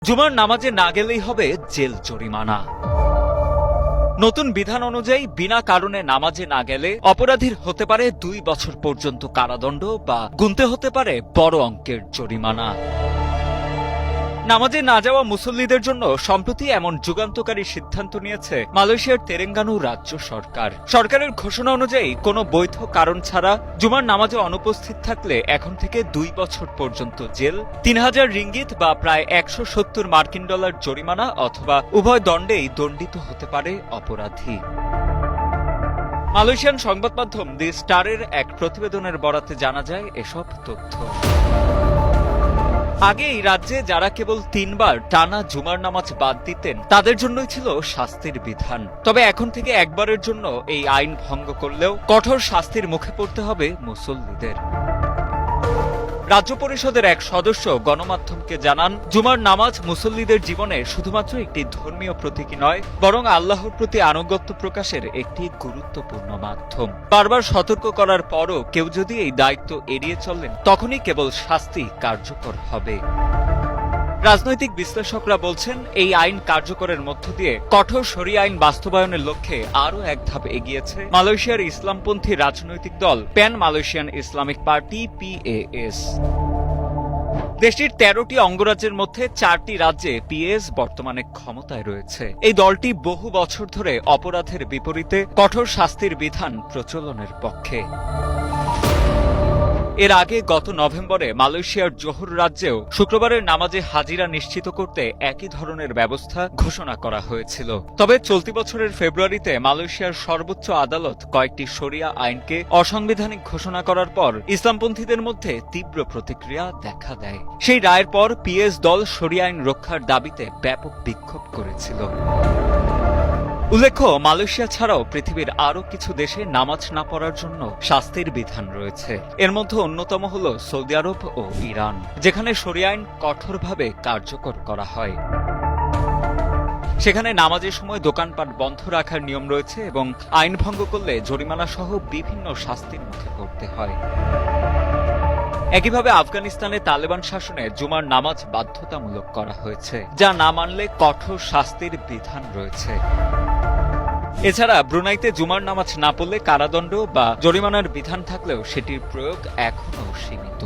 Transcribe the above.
জুমার নামাজে না গেলেই হবে জেল জরিমানা। নতুন বিধান অনুযায়ী বিনা কারণে নামাজে না গেলে অপরাধীর হতে পারে 2 বছর পর্যন্ত কারাদণ্ড বা গুনতে হতে পারে বড় অঙ্কের জরিমানা। নামাজে না যাওয়া মুসল্লিদের জন্য সম্প্রতি এমন যুগান্তকারী সিদ্ধান্ত নিয়েছে মালয়েশিয়ার তেলেঙ্গানু রাজ্য সরকার। সরকারের ঘোষণা অনুযায়ী কোনো বৈধ কারণ ছাড়া জুমার নামাজে অনুপস্থিত থাকলে এখন থেকে 2 বছর পর্যন্ত জেল, 3000 রিঙ্গিত বা প্রায় 170 মার্কিন ডলার জরিমানা অথবা উভয় দণ্ডেই দণ্ডিত হতে পারে অপরাধী। মালয়েশিয়ান সংবাদ মাধ্যম দি স্টারের এক প্রতিবেদনের বরাতে জানা যায় এসব তথ্য। আগে এই রাজ্যে যারা কেবল 3 বার টানা জুমার নামাজ বাদ দিতেন তাদের জন্যই ছিল শাস্তির বিধান। তবে এখন থেকে একবারের জন্য এই আইন ভঙ্গ করলেও কঠোর শাস্তির মুখে পড়তে হবে মুসল্লিদের। রাজ্য পরিষদের এক সদস্য গণমাধ্যমকে জানান, জুমার নামাজ মুসল্লিদের জীবনে শুধুমাত্র একটি ধর্মীয় প্রতীকী নয়, বরং আল্লাহর প্রতি আনুগত্য প্রকাশের একটি গুরুত্বপূর্ণ মাধ্যম। বারবার সতর্ক করার পরও কেউ যদি এই দায়িত্ব এড়িয়ে চলেন তখনই কেবল শাস্তি কার্যকর হবে। রাজনৈতিক বিশ্লেষকরা বলছেন, এই আইন কার্যকরের মধ্য দিয়ে কঠোর শরিয়া আইন বাস্তবায়নের লক্ষ্যে আরও এক ধাপ এগিয়েছে মালয়েশিয়ার ইসলামপন্থী রাজনৈতিক দল pan Malaysian Islamic party PAS। দেশটির 13টি অঙ্গরাজ্যের মধ্যে 4টি রাজ্যে PAS বর্তমানে ক্ষমতায় রয়েছে। এই দলটি বহু বছর ধরে অপরাধের বিপরীতে কঠোর শাস্তির বিধান প্রচলনের পক্ষে। এর আগে গত নভেম্বরে মালয়েশিয়ার জোহর রাজ্যেও শুক্রবারের নামাজে হাজিরা নিশ্চিত করতে একই ধরনের ব্যবস্থা ঘোষণা করা হয়েছিল। তবে চলতি বছরের ফেব্রুয়ারিতে মালয়েশিয়ার সর্বোচ্চ আদালত কয়েকটি শরিয়া আইনকে অসাংবিধানিক ঘোষণা করার পর ইসলামপন্থীদের মধ্যে তীব্র প্রতিক্রিয়া দেখা দেয়। সেই রায়ের পর PAS দল শরিয়া আইন রক্ষার দাবিতে ব্যাপক বিক্ষোভ করেছিল। উল্লেখ্য, মালয়েশিয়া ছাড়াও পৃথিবীর আরও কিছু দেশে নামাজ না পড়ার জন্য শাস্তির বিধান রয়েছে। এর মধ্যে অন্যতম হল সৌদি আরব ও ইরান, যেখানে শরিয়া আইন কঠোরভাবে কার্যকর করা হয়। সেখানে নামাজের সময় দোকানপাট বন্ধ রাখার নিয়ম রয়েছে এবং আইন ভঙ্গ করলে জরিমানা সহ বিভিন্ন শাস্তির মুখে পড়তে হয়। একইভাবে আফগানিস্তানে তালেবান শাসনে জুমার নামাজ বাধ্যতামূলক করা হয়েছে, যা না মানলে কঠোর শাস্তির বিধান রয়েছে। এছাড়া ব্রুনাইতে জুমার নামাজ না পড়লে কারাদণ্ড বা জরিমানার বিধান থাকলেও সেটির প্রয়োগ এখনও সীমিত।